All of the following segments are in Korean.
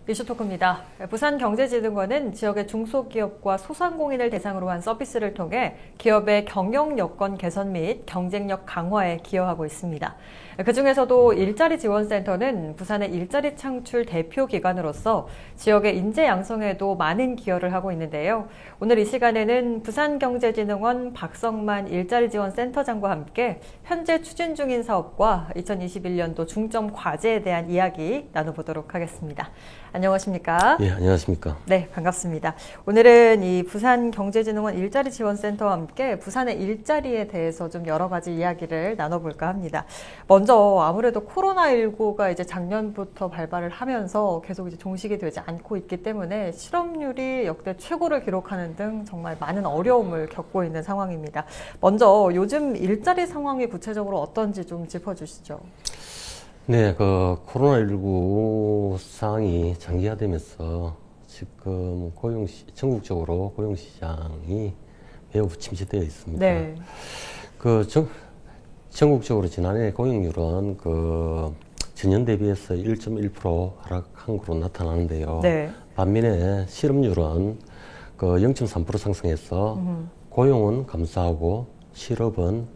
이슈토크입니다. 부산경제진흥원은 지역의 중소기업과 소상공인을 대상으로 한 서비스를 통해 기업의 경영 여건 개선 및 경쟁력 강화에 기여하고 있습니다. 그중에서도 일자리 지원센터는 부산의 일자리 창출 대표 기관으로서 지역의 인재 양성에도 많은 기여를 하고 있는데요. 오늘 이 시간에는 부산경제진흥원 박성만 일자리지원센터장과 함께 현재 추진 중인 사업과 2021년도 중점 과제에 대한 이야기 나눠보도록 하겠습니다. 안녕하십니까? 예, 안녕하십니까? 네, 반갑습니다. 오늘은 이 부산경제진흥원 일자리지원센터와 함께 부산의 일자리에 대해서 좀 여러 가지 이야기를 나눠볼까 합니다. 먼저 아무래도 코로나19가 이제 작년부터 발발을 하면서 계속 이제 종식이 되지 않고 있기 때문에 실업률이 역대 최고를 기록하는 등 정말 많은 어려움을 겪고 있는 상황입니다. 먼저 요즘 일자리 상황이 구체적으로 어떤지 좀 짚어주시죠. 네, 코로나19 상황이 장기화되면서 지금 전국적으로 고용시장이 매우 침체되어 있습니다. 네. 전국적으로 지난해 고용률은 전년 대비해서 1.1% 하락한 것으로 나타나는데요. 네. 반면에 실업률은 0.3% 상승해서 고용은 감소하고 실업은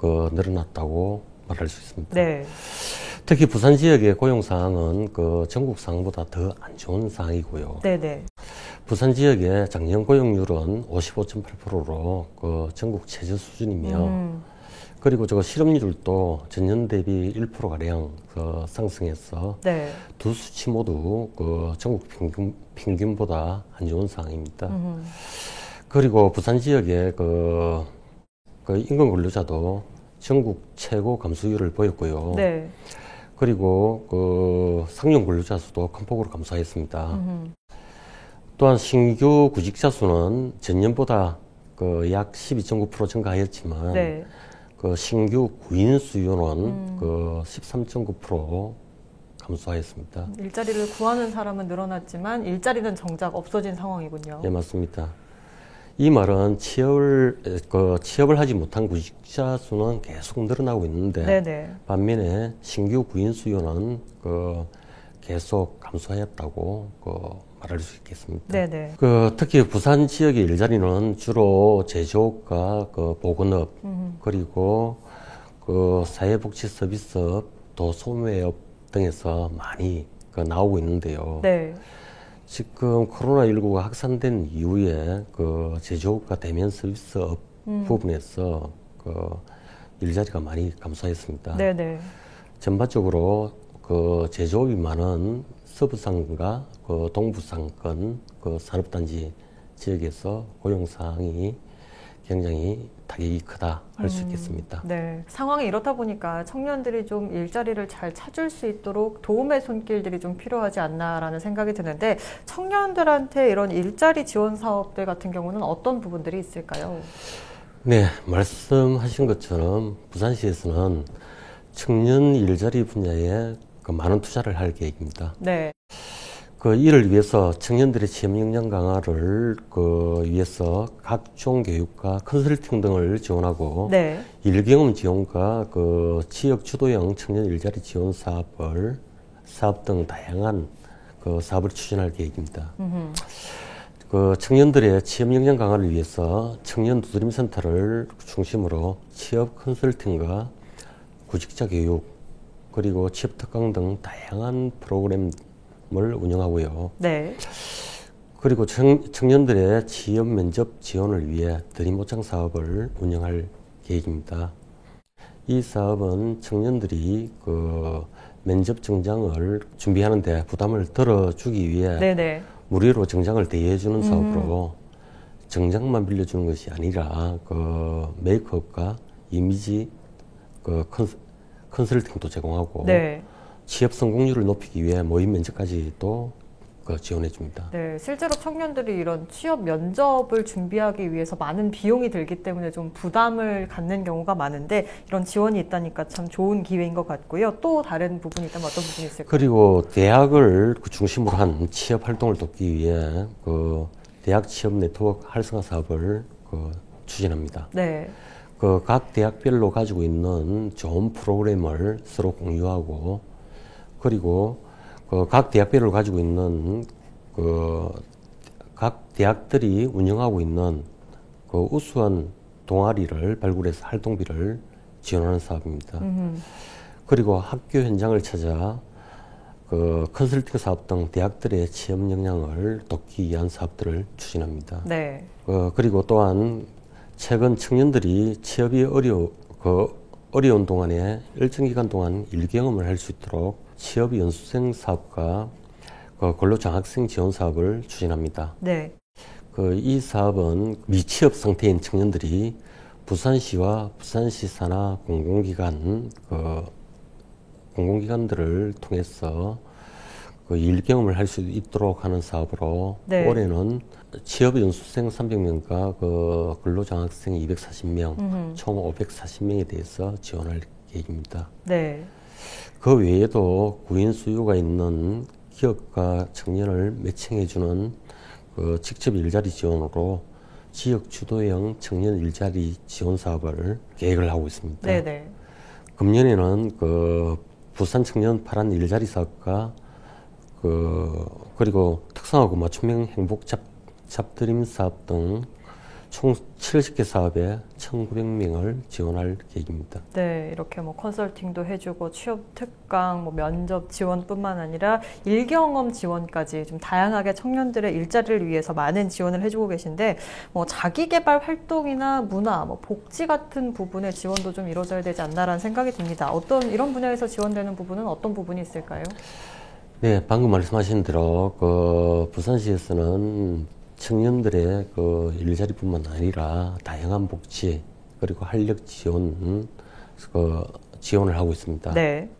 늘어났다고 말할 수 있습니다. 네. 특히 부산 지역의 고용 상황은 전국 상황보다 더 안 좋은 상황이고요. 네네. 부산 지역의 작년 고용률은 55.8%로 전국 최저 수준이며, 그리고 실업률도 전년 대비 1%가량 상승해서 네. 두 수치 모두 전국 평균보다 안 좋은 상황입니다. 그리고 부산 지역의 인근 근로자도 전국 최고 감소율을 보였고요. 네. 그리고 상용 근로자 수도 큰 폭으로 감소했습니다. 또한 신규 구직자 수는 전년보다 약 12.9% 증가하였지만, 네. 신규 구인 수요는 13.9% 감소하였습니다. 일자리를 구하는 사람은 늘어났지만 일자리는 정작 없어진 상황이군요. 네, 맞습니다. 이 말은 취업을 하지 못한 구직자 수는 계속 늘어나고 있는데, 네네. 반면에 신규 구인 수요는 계속 감소하였다고 말할 수 있겠습니다. 네네. 특히 부산 지역의 일자리는 주로 제조업과 보건업, 그리고 사회복지 서비스업, 또 소매업 등에서 많이 나오고 있는데요. 네. 지금 코로나19가 확산된 이후에 제조업과 대면 서비스업 부분에서 일자리가 많이 감소했습니다. 네네. 전반적으로 제조업이 많은 서부산과 동부산권 산업단지 지역에서 고용 상황이 굉장히 타격이 크다 할 수 있겠습니다. 네. 상황이 이렇다 보니까 청년들이 좀 일자리를 잘 찾을 수 있도록 도움의 손길들이 좀 필요하지 않나라는 생각이 드는데, 청년들한테 이런 일자리 지원 사업들 같은 경우는 어떤 부분들이 있을까요? 네, 말씀하신 것처럼 부산시에서는 청년 일자리 분야에 많은 투자를 할 계획입니다. 네. 이를 위해서 청년들의 취업 역량 강화를 위해서 각종 교육과 컨설팅 등을 지원하고, 네. 일경험 지원과 취업 주도형 청년 일자리 지원 사업 등 다양한 사업을 추진할 계획입니다. 청년들의 취업 역량 강화를 위해서 청년 두드림 센터를 중심으로 취업 컨설팅과 구직자 교육, 그리고 취업 특강 등 다양한 프로그램을 운영하고요. 네. 그리고 청년들의 취업 면접 지원을 위해 드림모창 사업을 운영할 계획입니다. 이 사업은 청년들이 면접 정장을 준비하는데 부담을 덜어주기 위해 네네. 무료로 정장을 대여해주는 사업으로 정장만 빌려주는 것이 아니라 메이크업과 이미지 컨설팅도 제공하고, 네. 취업 성공률을 높이기 위해 모의 면접까지도 지원해 줍니다. 네, 실제로 청년들이 이런 취업 면접을 준비하기 위해서 많은 비용이 들기 때문에 좀 부담을 갖는 경우가 많은데, 이런 지원이 있다니까 참 좋은 기회인 것 같고요. 또 다른 부분이 있다면 어떤 부분이 있을까요? 그리고 대학을 중심으로 한 취업 활동을 돕기 위해 대학 취업 네트워크 활성화 사업을 추진합니다. 네. 각 대학별로 가지고 있는 좋은 프로그램을 서로 공유하고, 그리고 각 대학별을 가지고 있는 각 대학들이 운영하고 있는 우수한 동아리를 발굴해서 활동비를 지원하는 사업입니다. 그리고 학교 현장을 찾아 컨설팅 사업 등 대학들의 취업 역량을 돕기 위한 사업들을 추진합니다. 네. 그리고 또한 최근 청년들이 취업이 어려운 동안에 일정 기간 동안 일경험을 할 수 있도록 취업 연수생 사업과 근로장학생 지원 사업을 추진합니다. 네. 이 사업은 미취업 상태인 청년들이 부산시와 부산시 산하 공공기관들을 통해서 일 경험을 할 수 있도록 하는 사업으로 네. 올해는 취업연수생 300명과 근로장학생 240명, 총 540명에 대해서 지원할 계획입니다. 네. 그 외에도 구인 수요가 있는 기업과 청년을 매칭해주는 직접 일자리 지원으로 지역 주도형 청년 일자리 지원 사업을 계획을 하고 있습니다. 네네. 금년에는 부산 청년 파란 일자리 사업과 그리고 특성화고 맞춤형 행복 잡드림 사업 등 총 70개 사업에 1,900명을 지원할 계획입니다. 네, 이렇게 컨설팅도 해주고 취업 특강, 면접 지원뿐만 아니라 일경험 지원까지 좀 다양하게 청년들의 일자리를 위해서 많은 지원을 해주고 계신데 자기개발 활동이나 문화, 복지 같은 부분의 지원도 좀 이루어져야 되지 않나라는 생각이 듭니다. 이런 분야에서 지원되는 부분은 어떤 부분이 있을까요? 네, 방금 말씀하신 대로 부산시에서는 청년들의 일자리뿐만 아니라 다양한 복지 그리고 활력 지원을 하고 있습니다. 네.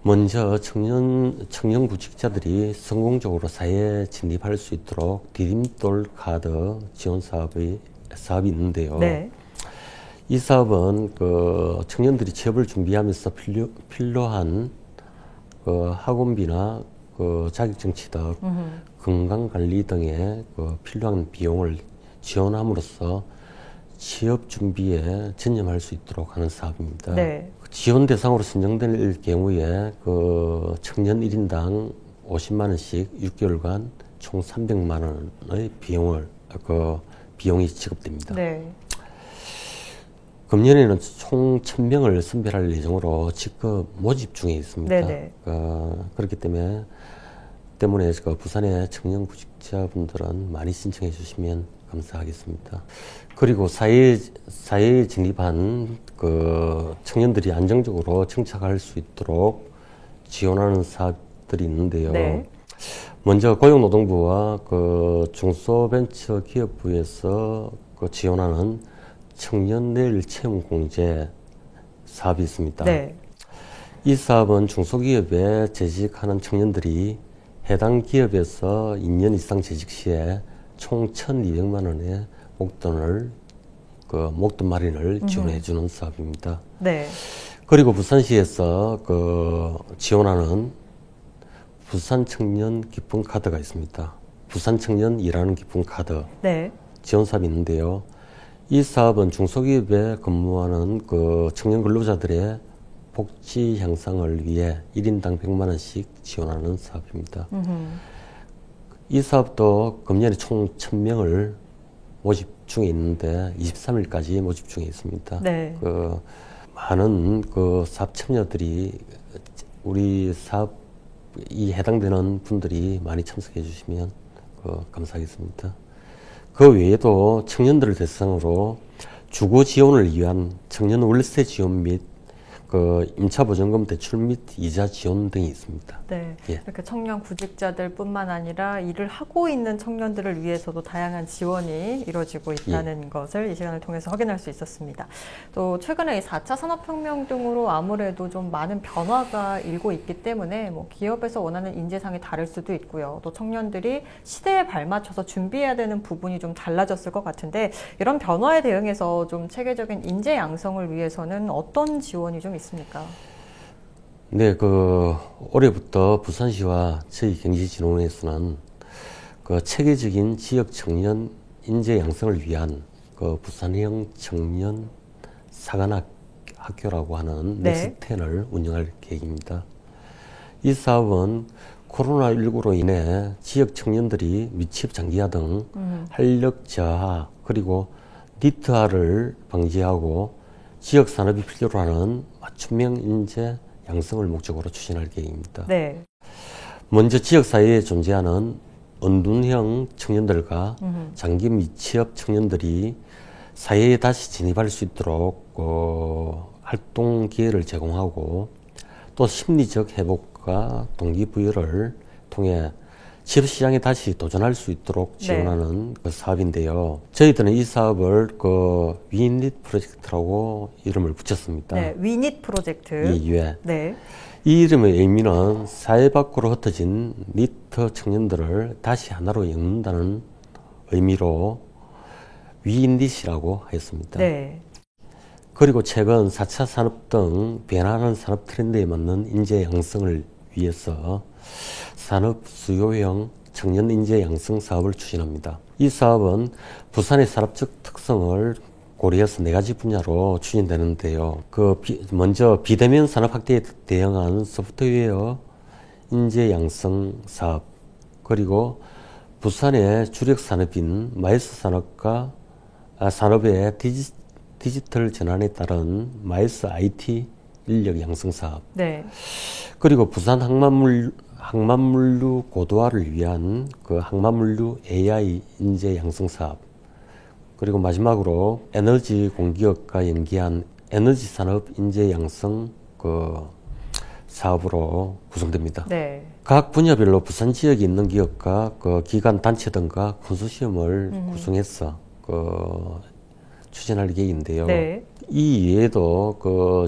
먼저 청년 구직자들이 성공적으로 사회에 진입할 수 있도록 디딤돌 카드 지원 사업이 있는데요. 네. 이 사업은 청년들이 취업을 준비하면서 필요한 학원비나 자격증 취득, 건강관리 등의 필요한 비용을 지원함으로써 취업 준비에 전념할 수 있도록 하는 사업입니다. 네. 지원 대상으로 선정될 경우에 청년 1인당 50만 원씩 6개월간 총 300만 원의 비용이 지급됩니다. 네. 금년에는 총 1,000명을 선별할 예정으로 직급 모집 중에 있습니다. 네네. 그렇기 때문에 부산의 청년 구직자분들은 많이 신청해 주시면 감사하겠습니다. 그리고 사회에 진입한 청년들이 안정적으로 정착할 수 있도록 지원하는 사업들이 있는데요. 네. 먼저 고용노동부와 중소벤처기업부에서 지원하는 청년 내일 채용 공제 사업이 있습니다. 네. 이 사업은 중소기업에 재직하는 청년들이 해당 기업에서 2년 이상 재직 시에 총 1,200만 원의 목돈 마련을 지원해 주는 사업입니다. 네. 그리고 부산시에서 지원하는 부산 청년 기쁨 카드가 있습니다. 부산 청년 일하는 기쁨 카드 네. 지원 사업이 있는데요. 이 사업은 중소기업에 근무하는 청년 근로자들의 복지 향상을 위해 1인당 100만 원씩 지원하는 사업입니다. 이 사업도 금년에 총 1,000명을 모집 중에 있는데 23일까지 모집 중에 있습니다. 네. 많은 사업 참여들이 우리 사업이 해당되는 분들이 많이 참석해 주시면 감사하겠습니다. 그 외에도 청년들을 대상으로 주거 지원을 위한 청년 월세 지원 및 임차보증금 대출 및 이자 지원 등이 있습니다. 네, 예. 이렇게 청년 구직자들뿐만 아니라 일을 하고 있는 청년들을 위해서도 다양한 지원이 이루어지고 있다는 것을 이 시간을 통해서 확인할 수 있었습니다. 또 최근에 이 4차 산업혁명 등으로 아무래도 좀 많은 변화가 일고 있기 때문에 기업에서 원하는 인재상이 다를 수도 있고요. 또 청년들이 시대에 발맞춰서 준비해야 되는 부분이 좀 달라졌을 것 같은데 이런 변화에 대응해서 좀 체계적인 인재 양성을 위해서는 어떤 지원이 좀 있습니까? 네, 올해부터 부산시와 저희 경기진흥원에서는 체계적인 지역 청년 인재 양성을 위한 부산형 청년 사관학교라고 하는 네. 넥스텐을 운영할 계획입니다. 이 사업은 코로나19로 인해 지역 청년들이 미취업 장기화 등 활력 저하 그리고 니트화를 방지하고 지역 산업이 필요로 하는 맞춤형 인재 양성을 목적으로 추진할 계획입니다. 네. 먼저 지역 사회에 존재하는 언둔형 청년들과 장기 미취업 청년들이 사회에 다시 진입할 수 있도록 활동 기회를 제공하고 또 심리적 회복과 동기부여를 통해 취업시장에 다시 도전할 수 있도록 지원하는 그 사업인데요. 저희들은 이 사업을 위닛 프로젝트라고 이름을 붙였습니다. 네, 위닛 프로젝트. 예. 네. 이 이름의 의미는 사회 밖으로 흩어진 니트 청년들을 다시 하나로 엮는다는 의미로 위닛이라고 하였습니다. 네. 그리고 최근 4차 산업 등 변화하는 산업 트렌드에 맞는 인재 양성을 위해서 산업 수요형 청년 인재 양성 사업을 추진합니다. 이 사업은 부산의 산업적 특성을 고려해서 4가지 분야로 추진되는데요. 먼저 비대면 산업 확대에 대응한 소프트웨어 인재 양성 사업, 그리고 부산의 주력 산업인 마이스 산업의 디지털 전환에 따른 마이스 IT 인력 양성 사업. 네. 그리고 부산 항만물류 고도화를 위한 항만물류 AI 인재 양성 사업. 그리고 마지막으로 에너지 공기업과 연계한 에너지 산업 인재 양성 사업으로 구성됩니다. 네. 각 분야별로 부산 지역에 있는 기업과 기관 단체 등과 컨소시엄을 구성해서 추진할 계획인데요. 네. 이 이외에도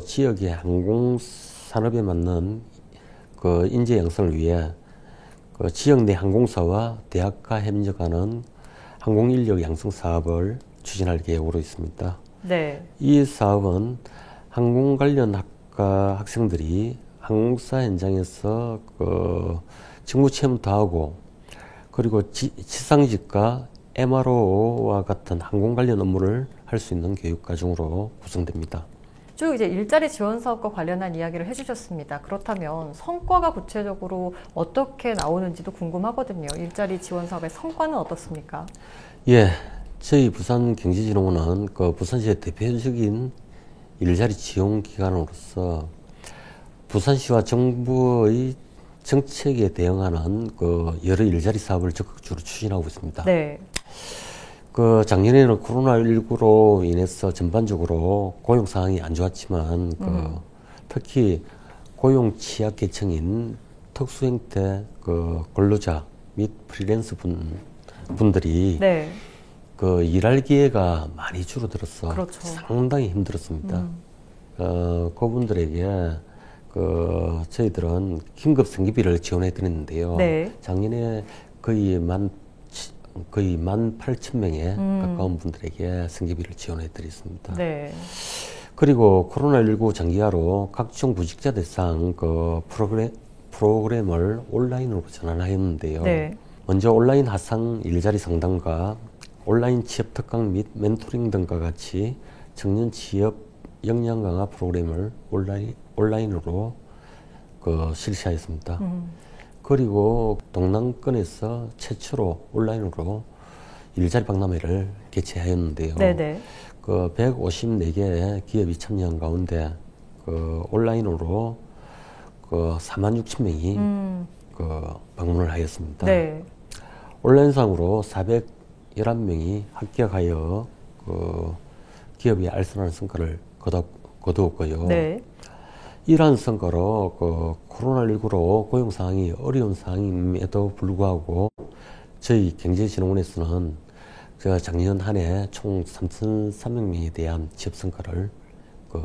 지역의 항공 산업에 맞는 인재 양성을 위해 지역 내 항공사와 대학과 협력하는 항공인력 양성 사업을 추진할 계획으로 있습니다. 네. 이 사업은 항공 관련 학과 학생들이 항공사 현장에서 직무 체험도 하고, 그리고 지상직과 MRO와 같은 항공 관련 업무를 할 수 있는 교육 과정으로 구성됩니다. 쭉 이제 일자리 지원 사업과 관련한 이야기를 해주셨습니다. 그렇다면 성과가 구체적으로 어떻게 나오는지도 궁금하거든요. 일자리 지원 사업의 성과는 어떻습니까? 예, 저희 부산경제진흥원은 부산시의 대표적인 일자리 지원 기관으로서 부산시와 정부의 정책에 대응하는 여러 일자리 사업을 적극적으로 추진하고 있습니다. 네. 작년에는 코로나19로 인해서 전반적으로 고용 상황이 안 좋았지만, 특히 고용 취약 계층인 특수형태 근로자 및 프리랜서 분들이 네. 일할 기회가 많이 줄어들어서 그렇죠. 상당히 힘들었습니다. 그분들에게 저희들은 긴급 생계비를 지원해 드렸는데요. 네. 작년에 거의 18,000명에 가까운 분들에게 생계비를 지원해 드렸습니다. 네. 그리고 코로나19 장기화로 각종 구직자 대상 프로그램을 온라인으로 전환하였는데요. 네. 먼저 온라인 하상 일자리 상담과 온라인 취업 특강 및 멘토링 등과 같이 청년 취업 역량 강화 프로그램을 온라인으로 실시하였습니다. 그리고 동남권에서 최초로 온라인으로 일자리 박람회를 개최하였는데요. 네네. 154개의 기업이 참여한 가운데 온라인으로 46,000명이 방문을 하였습니다. 네. 온라인상으로 411명이 합격하여 기업이 알선하는 성과를 거두었고요. 네. 이러한 성과로 코로나19로 고용 상황이 어려운 상황임에도 불구하고 저희 경제진흥원에서는 작년 한 해 총 3,300명에 대한 취업 성과를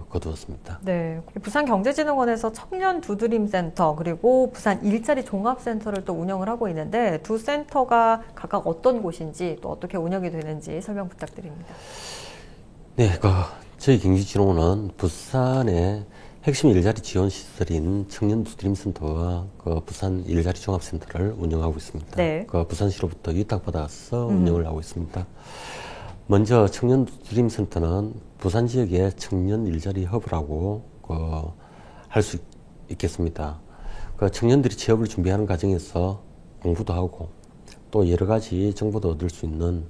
거두었습니다. 네. 부산경제진흥원에서 청년 두드림 센터 그리고 부산 일자리 종합센터를 또 운영을 하고 있는데 두 센터가 각각 어떤 곳인지 또 어떻게 운영이 되는지 설명 부탁드립니다. 네, 저희 경제진흥원은 부산의 핵심 일자리 지원 시설인 청년 두드림 센터와 부산 일자리 종합센터를 운영하고 있습니다. 네. 부산시로부터 위탁받아서 운영을 하고 있습니다. 먼저 청년 두드림 센터는 부산 지역의 청년 일자리 허브라고 할 수 있겠습니다. 그 청년들이 취업을 준비하는 과정에서 공부도 하고 또 여러 가지 정보도 얻을 수 있는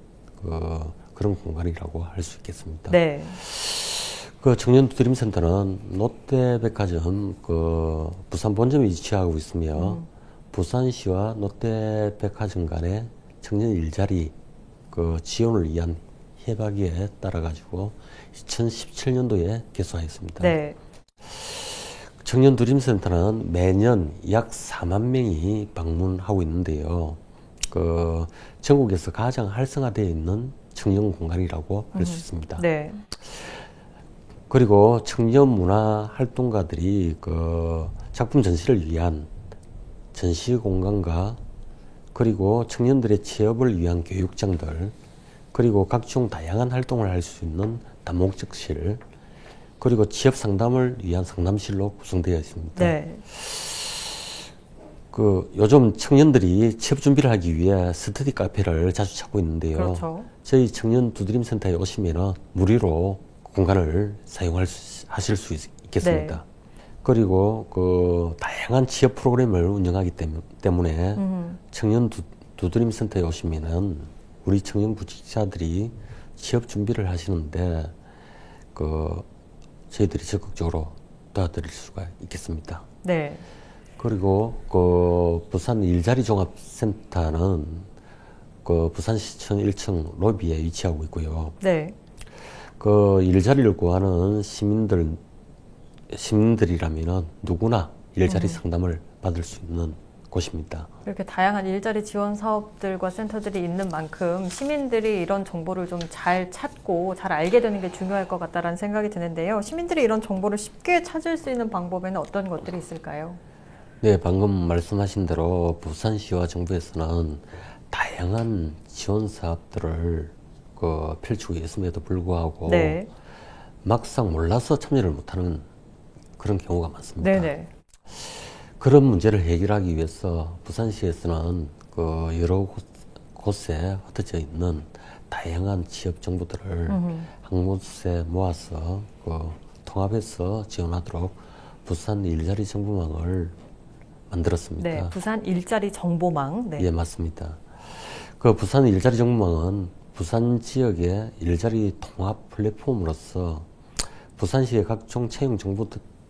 그런 공간이라고 할 수 있겠습니다. 네. 그 청년 두드림센터는 롯데백화점 부산 본점에 위치하고 있으며 부산시와 롯데백화점 간의 청년 일자리 지원을 위한 협약에 따라 가지고 2017년도에 개소하였습니다. 네. 청년 두드림센터는 매년 약 4만 명이 방문하고 있는데요. 전국에서 가장 활성화되어 있는 청년 공간이라고 할 수 있습니다. 네. 그리고 청년 문화 활동가들이 작품 전시를 위한 전시 공간과 그리고 청년들의 취업을 위한 교육장들 그리고 각종 다양한 활동을 할 수 있는 다목적실 그리고 취업 상담을 위한 상담실로 구성되어 있습니다. 네. 요즘 청년들이 취업 준비를 하기 위해 스터디 카페를 자주 찾고 있는데요. 그렇죠. 저희 청년 두드림센터에 오시면 무료로 공간을 하실 수 있겠습니다. 네. 그리고 다양한 취업 프로그램을 운영하기 때문에 청년 두드림센터에 오시면은 우리 청년 구직자들이 취업 준비를 하시는데 저희들이 적극적으로 도와드릴 수가 있겠습니다. 네. 그리고 부산 일자리 종합센터는 부산시청 1층 로비에 위치하고 있고요. 네. 일자리를 구하는 시민들이라면 누구나 일자리 상담을 받을 수 있는 곳입니다. 이렇게 다양한 일자리 지원 사업들과 센터들이 있는 만큼 시민들이 이런 정보를 좀 잘 찾고 잘 알게 되는 게 중요할 것 같다라는 생각이 드는데요. 시민들이 이런 정보를 쉽게 찾을 수 있는 방법에는 어떤 것들이 있을까요? 네, 방금 말씀하신 대로 부산시와 정부에서는 다양한 지원 사업들을 펼치고 있음에도 불구하고 네. 막상 몰라서 참여를 못하는 그런 경우가 많습니다. 네네. 그런 문제를 해결하기 위해서 부산시에서는 여러 곳에 흩어져 있는 다양한 지역 정보들을 한 곳에 모아서 통합해서 지원하도록 부산 일자리 정보망을 만들었습니다. 네, 부산 일자리 정보망. 네. 예, 맞습니다. 부산 일자리 정보망은 부산 지역의 일자리 통합 플랫폼으로서 부산시의 각종 채용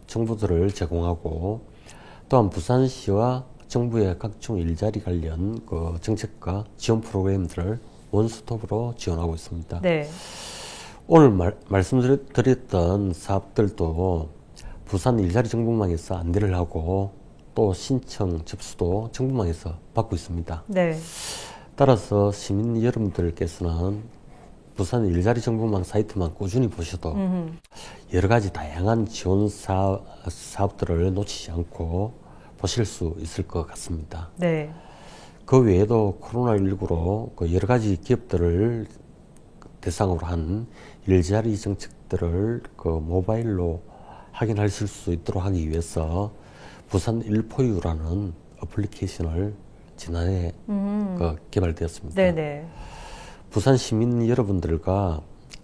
정보들을 제공하고 또한 부산시와 정부의 각종 일자리 관련 정책과 지원 프로그램들을 원스톱으로 지원하고 있습니다. 네. 오늘 말씀드렸던 사업들도 부산 일자리 정보망에서 안내를 하고 또 신청 접수도 정보망에서 받고 있습니다. 네. 따라서 시민 여러분들께서는 부산 일자리 정보망 사이트만 꾸준히 보셔도 여러 가지 다양한 지원 사업들을 놓치지 않고 보실 수 있을 것 같습니다. 네. 그 외에도 코로나19로 여러 가지 기업들을 대상으로 한 일자리 정책들을 모바일로 확인하실 수 있도록 하기 위해서 부산 일포유라는 어플리케이션을 지난해 개발되었습니다. 네네. 부산 시민 여러분들과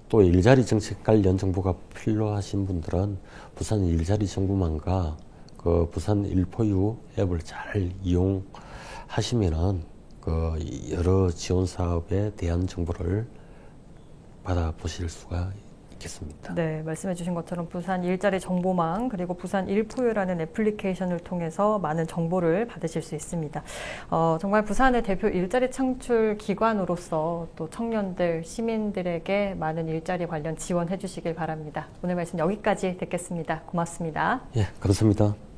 또 일자리 정책 관련 정보가 필요하신 분들은 부산 일자리 정보망과 부산 일포유 앱을 잘 이용하시면은 여러 지원 사업에 대한 정보를 받아보실 수가 있겠습니다. 네, 말씀해 주신 것처럼 부산 일자리 정보망 그리고 부산 일포유라는 애플리케이션을 통해서 많은 정보를 받으실 수 있습니다. 정말 부산의 대표 일자리 창출 기관으로서 또 청년들, 시민들에게 많은 일자리 관련 지원해 주시길 바랍니다. 오늘 말씀 여기까지 듣겠습니다. 고맙습니다. 예, 감사합니다.